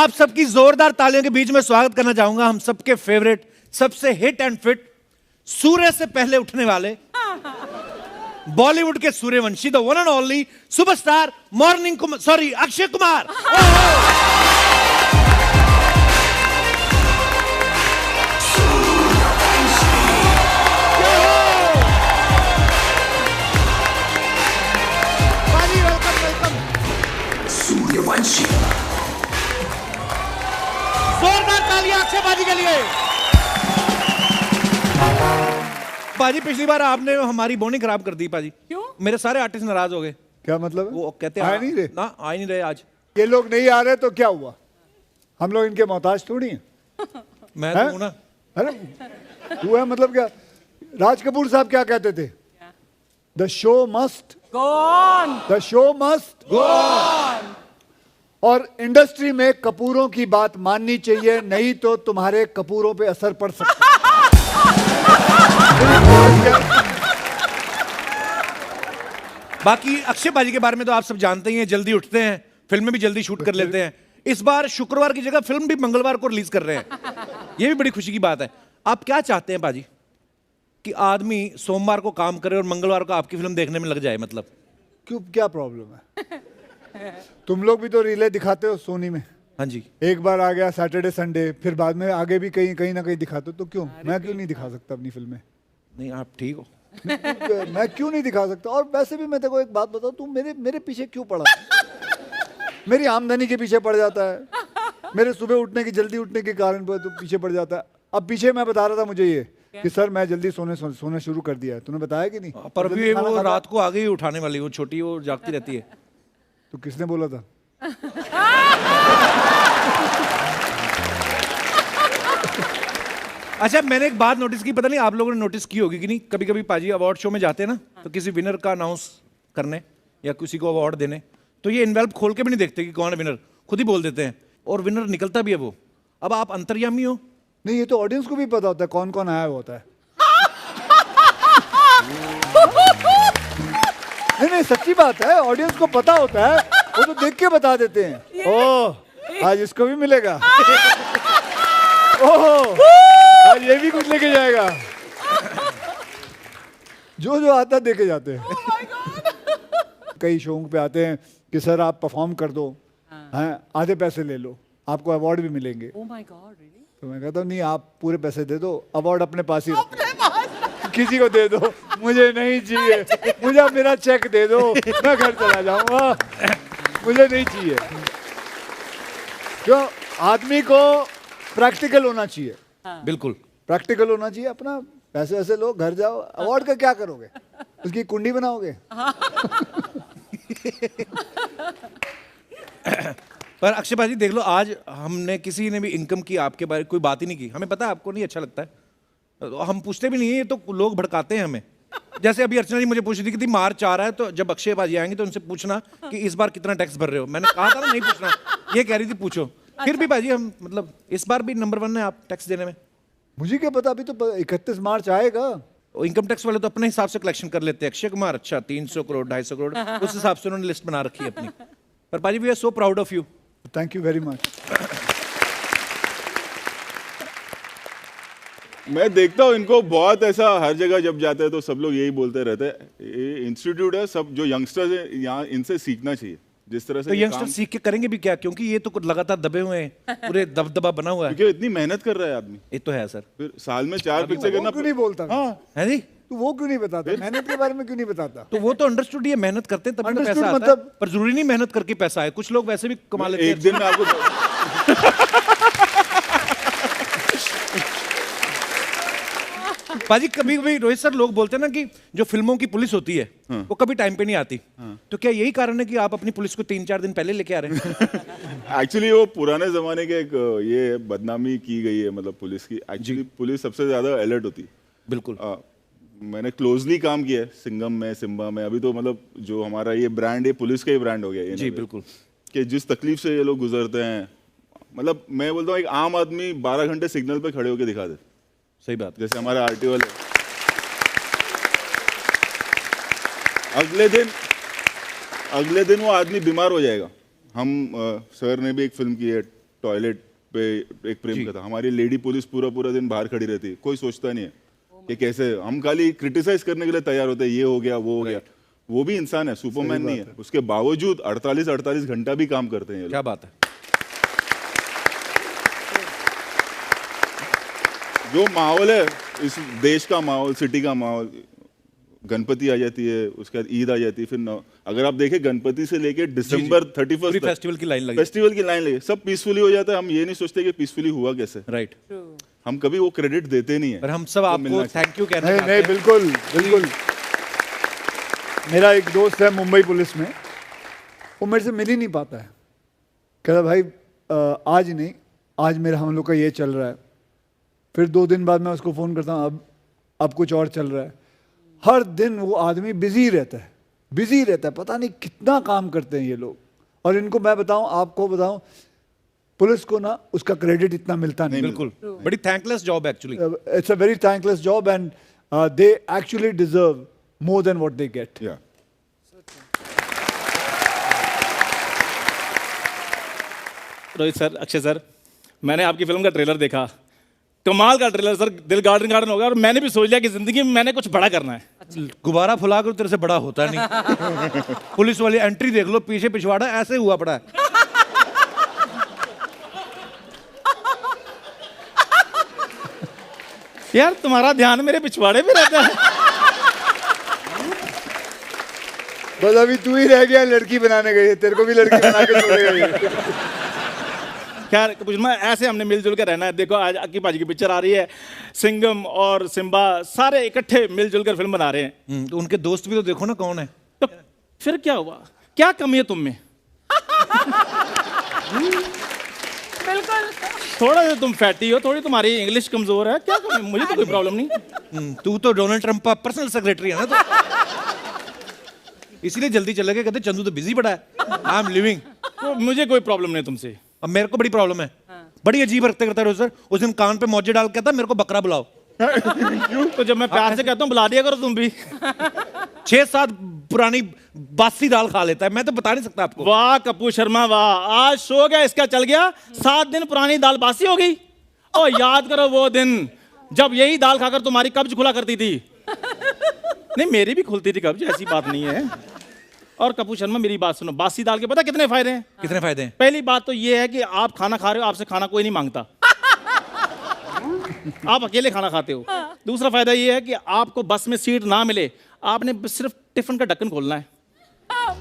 आप सबकी जोरदार तालियों के बीच में स्वागत करना चाहूंगा हम सबके फेवरेट, सबसे हिट एंड फिट, सूर्य से पहले उठने वाले, बॉलीवुड के Suryavanshi, the one and only superstar Akshay Kumar. Suryavanshi, जोरदार तालियां अक्षय पाजी के लिए। पाजी पिछली बार आपने हमारी बॉन्डिंग खराब कर दी पाजी। क्यों? मेरे सारे आर्टिस्ट नाराज हो गए। क्या मतलब? वो कहते हैं आ नहीं रहे ना, आ नहीं रहे आज। ये लोग नहीं आ रहे तो क्या हुआ? हम लोग इनके मोहताज थोड़ी हैं। मैं तो हूं ना। अरे तू है मतलब क्या? राज कपूर साहब क्या कहते थे? The show must Go on. The show must go on. और इंडस्ट्री में कपूरों की बात माननी चाहिए, नहीं तो तुम्हारे कपूरों पे असर पड़ सकता है। बाकी अक्षय पाजी के बारे में तो आप सब जानते ही हैं, जल्दी उठते हैं, फिल्में भी जल्दी शूट कर लेते हैं। इस बार शुक्रवार की जगह फिल्म भी मंगलवार को रिलीज कर रहे हैं, ये भी बड़ी खुशी की बात है। आप क्या चाहते हैं पाजी कि आदमी सोमवार को काम करे और मंगलवार को आपकी फिल्म देखने में लग जाए? मतलब क्यों, क्या प्रॉब्लम है? तुम लोग भी तो रीले दिखाते हो सोनी में। हाँ जी, एक बार आ गया सैटरडे संडे, फिर बाद में आगे भी कहीं ना कहीं दिखाते हो, तो क्यों मैं क्यों नहीं दिखा सकता अपनी फिल्में? नहीं आप ठीक हो। मैं क्यों नहीं दिखा सकता? और वैसे भी मैं तेरे को एक बात बताऊं, तू मेरे पीछे क्यों पड़ा? मेरी आमदनी के पीछे पड़ जाता है, मेरे सुबह उठने की जल्दी उठने के कारण पर तू पीछे पड़ जाता है। अब पीछे मैं बता रहा था मुझे ये कि सर मैं जल्दी सोना शुरू कर दिया है। तूने बताया कि नहीं? पर अभी वो रात को आगे ही उठाने वाली, वो छोटी, वो जागती रहती है। तो किसने बोला था? अच्छा, मैंने एक बात नोटिस की, पता नहीं आप लोगों ने नोटिस की होगी कि नहीं, कभी कभी पाजी अवार्ड शो में जाते हैं ना, तो किसी विनर का अनाउंस करने या किसी को अवार्ड देने, तो ये इन्वेल्प खोल के भी नहीं देखते कि कौन है विनर, खुद ही बोल देते हैं और विनर निकलता भी है वो। अब आप अंतर्यामी हो। नहीं, ये तो ऑडियंस को भी पता होता है कौन कौन आया हुआ होता है। नहीं, सच्ची बात है, ऑडियंस को पता होता है, वो तो देख के बता देते हैं। ओह आज इसको भी मिलेगा, ओह आज ये भी कुछ लेके जाएगा। जो आता देखे जाते हैं। कई शो पे आते हैं कि सर आप परफॉर्म कर दो, हैं आधे पैसे ले लो, आपको अवार्ड भी मिलेंगे। Oh my God, really? तो मैं कहता हूँ नहीं, आप पूरे पैसे दे दो, अवार्ड अपने पास ही रखो, किसी को दे दो, मुझे नहीं चाहिए, मुझे मेरा चेक दे दो, मैं घर चला जाऊंगा, मुझे नहीं चाहिए। क्यों? आदमी को प्रैक्टिकल होना चाहिए। बिल्कुल प्रैक्टिकल होना चाहिए। अपना पैसे वैसे लो, घर जाओ, अवार्ड का क्या करोगे? उसकी कुंडी बनाओगे? पर अक्षय भाजी देख लो, आज हमने किसी ने भी इनकम की आपके बारे में कोई बात ही नहीं की। हमें पता है आपको नहीं अच्छा लगता है, तो हम पूछते भी नहीं है, ये तो लोग भड़काते हैं हमें। जैसे अभी अर्चना जी मुझे पूछ रही थी कि मार्च आ रहा है, तो जब अक्षय भाजी आएंगे तो उनसे पूछना कि इस बार कितना टैक्स भर रहे हो। मैंने कहा था ना नहीं पूछना, ये कह रही थी पूछो। फिर भी भाजी हम मतलब इस बार भी नंबर 1 है आप टैक्स देने में। मुझे क्या पता, अभी तो 31 मार्च आएगा। इनकम टैक्स वाले तो अपने हिसाब से कलेक्शन कर लेते हैं। अक्षय कुमार अच्छा 300 करोड़ 250 करोड़, उस हिसाब से उन्होंने लिस्ट बना रखी है अपनी। पर भाजी we are so proud of you. Thank you very much. मैं देखता हूँ इनको बहुत ऐसा, हर जगह जब जाते हैं तो सब लोग यही बोलते रहते हैं, ये इंस्टीट्यूट है, सब जो यंगस्टर्स है यहाँ इनसे सीखना चाहिए। जिस तरह से तो यंगस्टर सीख के करेंगे भी क्या, क्योंकि ये तो कुछ लगातार दबे हुए हैं, पूरे दबदबा बना हुआ है। क्योंकि इतनी मेहनत कर रहा है आदमी, ये तो है सर। फिर साल में 4 पिक्चर वो करना। क्यों नहीं बोलता? हाँ है जी, तो वो क्यों नहीं बताता? मेहनत के बारे में क्यों नहीं बताता? तो वो तो अंडरस्टूड, ये मेहनत करते हैं तभी तो पैसा आता मतलब? है। पर जरूरी नहीं मेहनत करके पैसा है, कुछ लोग वैसे भी कमा लेते हैं। एक दिन में आपको पाजी कभी कभी रोहित सर लोग बोलते हैं ना कि जो फिल्मों की पुलिस होती है वो कभी टाइम पे नहीं आती, तो क्या यही कारण है कि आप अपनी पुलिस को 3-4 दिन पहले लेके आ रहे हैं? एक्चुअली वो पुराने जमाने के एक ये बदनामी की गई है, मतलब पुलिस की। एक्चुअली पुलिस सबसे ज्यादा अलर्ट होती है। बिल्कुल। मैंने क्लोजली काम किया है सिंघम में, सिम्बा में। अभी तो मतलब जो हमारा ये ब्रांड है, पुलिस का ही ब्रांड हो गया ये। जी बिल्कुल। कि जिस तकलीफ से ये लोग गुजरते हैं, मतलब मैं बोलता हूँ एक आम आदमी 12 घंटे सिग्नल पे खड़े होकर दिखा दे। सही बात। जैसे हमारे आरटीओ वाले, अगले दिन वो आदमी बीमार हो जाएगा। हम सर ने भी एक फिल्म की है टॉयलेट पे एक प्रेम कथा, हमारी लेडी पुलिस पूरा पूरा दिन बाहर खड़ी रहती है, कोई सोचता नहीं है कि कैसे, हम खाली क्रिटिसाइज करने के लिए तैयार होते हैं, ये हो गया वो हो गया। वो भी इंसान है, सुपरमैन नहीं है, उसके बावजूद 48 घंटा भी काम करते हैं ये लोग। क्या बात है। जो माहौल है इस देश का माहौल, सिटी का माहौल, गणपति आ जाती है, उसके बाद ईद आ जाती है, फिर अगर आप देखें गणपति से लेके दिसंबर 31 तक फेस्टिवल की लाइन लगी, फेस्टिवल की लाइन लगी, सब पीसफुली हो जाता है। हम ये नहीं सोचते कि पीसफुली हुआ कैसे, राइट। हम कभी वो क्रेडिट देते नहीं है। पर हम सब आपको थैंक यू कहना नहीं चाहते नहीं, हैं। बिल्कुल बिल्कुल। मेरा एक दोस्त है मुंबई पुलिस में, वो मेरे से मिल ही नहीं पाता है। कहता भाई आज नहीं, आज मेरा हम लोग का ये चल रहा है। फिर 2 दिन बाद मैं उसको फ़ोन करता हूँ, अब कुछ और चल रहा है। हर दिन वो आदमी बिजी रहता है, बिजी रहता है, पता नहीं कितना काम करते हैं ये लोग। और इनको मैं बताऊं, आपको बताऊं, पुलिस को ना उसका क्रेडिट इतना मिलता नहीं। बिल्कुल, बड़ी thankless job actually. It's a very thankless job and they actually deserve more than what they get. या रोहित सर, अक्षय सर, मैंने आपकी फिल्म का ट्रेलर देखा, कमाल का ट्रेलर सर, दिल गार्डन गार्डन होगा। और मैंने भी सोच लिया कि जिंदगी में मैंने कुछ बड़ा करना है। गुब्बारा फुला कर तेरे से बड़ा होता नहीं। पुलिस वाली एंट्री देख लो, पीछे पिछवाड़ा ऐसे हुआ पड़ा है। यार तुम्हारा ध्यान मेरे पिछवाड़े पे रहता है। बस अभी तू ही रह गया लड़की बनाने गई, तेरे को भी लड़की बना के छोड़ेगा ये। खैर कुछ मैं ऐसे हमने मिलजुल के रहना है। देखो आज अक्की पाजी की पिक्चर आ रही है, सिंघम और सिम्बा सारे इकट्ठे मिलजुल कर फिल्म बना रहे हैं। तो उनके दोस्त भी तो देखो ना कौन है। तो फिर क्या हुआ, क्या कमी है तुम में? बिल्कुल। थोड़ा सा तुम फैटी हो, थोड़ी तुम्हारी इंग्लिश कमजोर है, क्या कमी? मुझे तो कोई प्रॉब्लम नहीं। तू तो डोनाल्ड ट्रंप का पर्सनल सेक्रेटरी है ना, तो इसीलिए जल्दी चले गए, कहते चंदू तो बिजी पड़ा है, आई एम लिविंग। तो मुझे कोई प्रॉब्लम नहीं तुमसे। अब मेरे को बड़ी प्रॉब्लम है, बड़ी अजीब हरकतें करता है सर। उस दिन कान पे मौजे डाल के कहता मेरे को बकरा बुलाओ। क्यों? तो जब मैं प्यार से कहता हूँ बुला दिया करो तुम भी। 6-7 पुरानी बासी दाल खा लेता है, मैं तो बता नहीं सकता आपको। वाह कपूर शर्मा वाह, आज शो गया इसका चल गया, 7 दिन पुरानी दाल बासी हो गई। और याद करो वो दिन जब यही दाल खाकर तुम्हारी कब्ज खुला करती थी। नहीं मेरी भी खुलती थी कब्ज, ऐसी बात नहीं है। और कपूर शर्मा मेरी बात सुनो, बासी दाल के पता कितने फायदे हैं? कितने फायदे हैं? पहली बात तो ये है कि आप खाना खा रहे हो, आपसे खाना कोई नहीं मांगता। आप अकेले खाना खाते हो। दूसरा फायदा ये है कि आपको बस में सीट ना मिले, आपने सिर्फ टिफिन का ढक्कन खोलना है,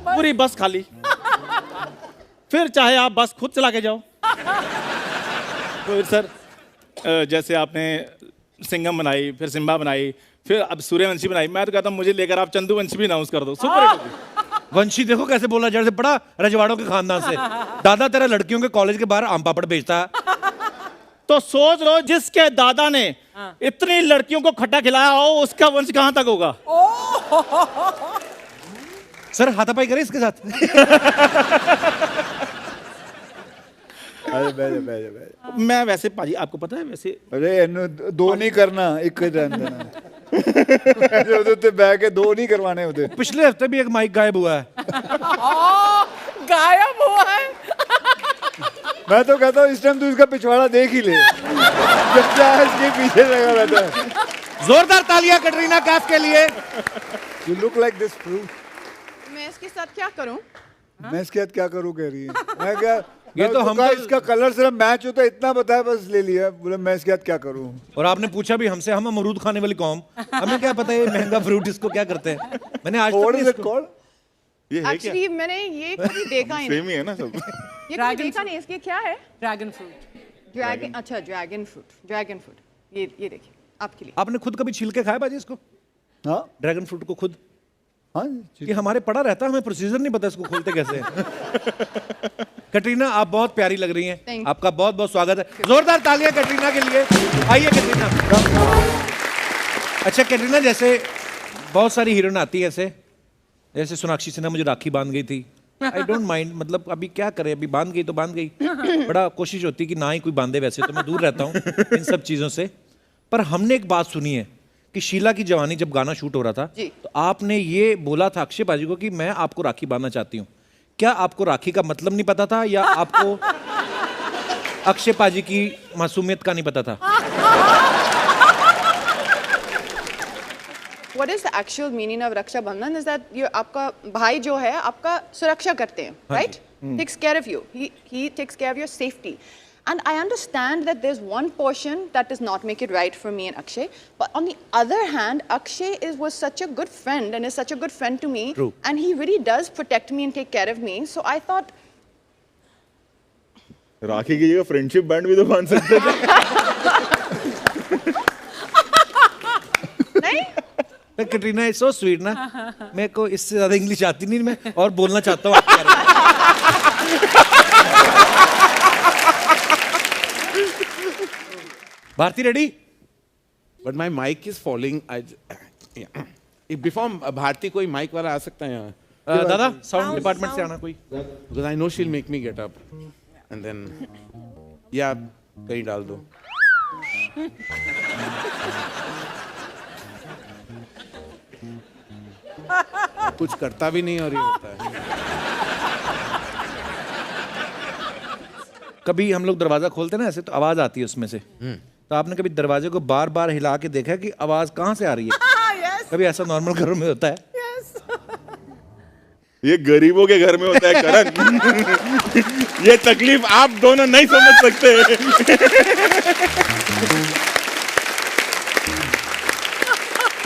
पूरी बस खाली। फिर चाहे आप बस खुद चला के जाओ। तो सर जैसे आपने सिंघम बनाई, फिर सिम्बा बनाई, फिर अब सूर्यवंशी बनाई, मैं तो कहता हूँ मुझे लेकर आप चंदूवंशी भी अनाउंस कर दो। सुपर हिट होगी। वंशी देखो कैसे बोला, जैसे बड़ा रजवाड़ों के खानदान से। दादा तेरा लड़कियों के कॉलेज के बाहर आम पापड़ बेचता है। तो सोच लो जिसके दादा ने इतनी लड़कियों को खट्टा खिलाया हो, उसका वंश कहां तक होगा? सर हाथापाई करें इसके साथ। अरे बैठ। मैं वैसे पाजी आपको पता है वैसे अरे 2 नहीं करना, एक ही रहने देना। जो होते बैठ के 2 नहीं करवाने होते। पिछले हफ्ते भी एक माइक गायब हुआ है। गायब हुआ है। मैं तो कहता हूँ इस टाइम तू इसका पिछवाड़ा देख ही ले, जब चाहे इसके पीछे लगा रहता है। जोरदार तालियां कैटरीना कैफ के लिए। You look like this fruit. मैं इसके साथ क्या करूं? मैं इसके साथ क्या करूँ कह रही है। मैं क्या, ये तो हम कहा तो- इसका कलर सिर्फ मैच होता है, इतना बताया बस ले लिया। बोले मैं इसके साथ क्या करूँ। और आपने पूछा भी हमसे, हम अमरूद खाने वाली कौम, हमें क्या पता है महंगा फ्रूट इसको क्या करते हैं। मैंने आज What तक is it इसको- called? ये है क्या? एक्चुअली मैंने ये कभी देखा ही नहीं। सेम ही है ना सब। ये कभी देखा नहीं। इसके क्या है? Dragon fruit. ड्रैगन। अच्छा ड्रैगन फ्रूट, ड्रैगन फ्रूट। ये देखिए आपके लिए। आपने खुद कभी छील के खाया बाजी इसको, हाँ ड्रैगन फ्रूट को खुद? हाँ कि हमारे पड़ा रहता है, हमें प्रोसीजर नहीं पता इसको खोलते कैसे हैं। कैटरीना आप बहुत प्यारी लग रही हैं, Thank you. आपका बहुत बहुत स्वागत है। जोरदार तालियां कैटरीना के लिए। आइए कैटरीना। अच्छा कैटरीना, जैसे बहुत सारी हीरोइन आती है ऐसे, जैसे सोनाक्षी सिन्हा मुझे राखी बांध गई थी। आई डोंट माइंड, मतलब अभी क्या करें, अभी बांध गई तो बांध गई। बड़ा कोशिश होती कि ना ही कोई बांधे, वैसे तो मैं दूर रहता हूँ इन सब चीज़ों से। पर हमने एक बात सुनी है कि शीला की जवानी जब गाना शूट हो रहा था, जी। तो आपने ये बोला था अक्षय बाजी को कि मैं आपको राखी बांधना चाहती हूँ। क्या आपको राखी का मतलब नहीं पता था, या आपको अक्षय पाजी की मासूमियत का नहीं पता था। What is the actual meaning of Raksha Bandhan is that you आपका भाई जो है आपका सुरक्षा करते हैं, right? Takes care of you. He takes care of your safety. And I understand that there's one portion that does not make it right for me and Akshay. But on the other hand, Akshay was such a good friend and is such a good friend to me. True. And he really does protect me and take care of me. So I thought, राखी की जगह friendship band भी तो बांध सकते थे। नहीं? Katrina is so sweet ना, मेरे को इससे ज्यादा इंग्लिश आती नहीं, मैं और बोलना चाहता हूँ आपके बारे में। Bharti ready? But my mic is falling. Before Bharti, कोई mic वाला आ सकता है यहाँ? दादा साउंड डिपार्टमेंट से आना कोई। Because I know she'll make me get up. And then, yeah, कहीं डाल दो। कुछ करता भी नहीं और ये होता है। कभी हम लोग दरवाजा खोलते ना ऐसे तो आवाज आती है उसमें से, तो आपने कभी दरवाजे को बार बार हिला के देखा कि आवाज कहाँ से आ रही है? कभी ऐसा नॉर्मल घरों में होता है? ये गरीबों के घर में होता है करण। ये तकलीफ आप दोनों नहीं समझ सकते।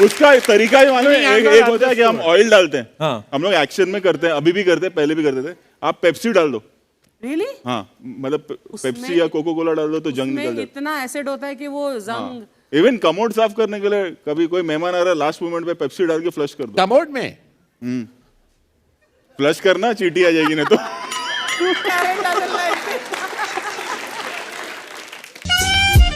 उसका तरीका ही मालूम है। एक होता है कि हम ऑयल डालते हैं, हाँ। हम लोग एक्शन में करते हैं, अभी भी करते हैं, पहले भी करते थे। आप पेप्सी डाल दो, Really? हाँ, मतलब पेप्सी या कोको कोला डाल दो तो जंग निकल में जाता इतना एसिड होता है कि वो जंग है। इवन कमोड साफ करने के लिए कभी कोई मेहमान आ रहा है, लास्ट मोमेंट पे पेप्सी डाल के फ्लश कर दो। कमोड में? फ्लश करना, चींटी आ जाएगी नहीं तो।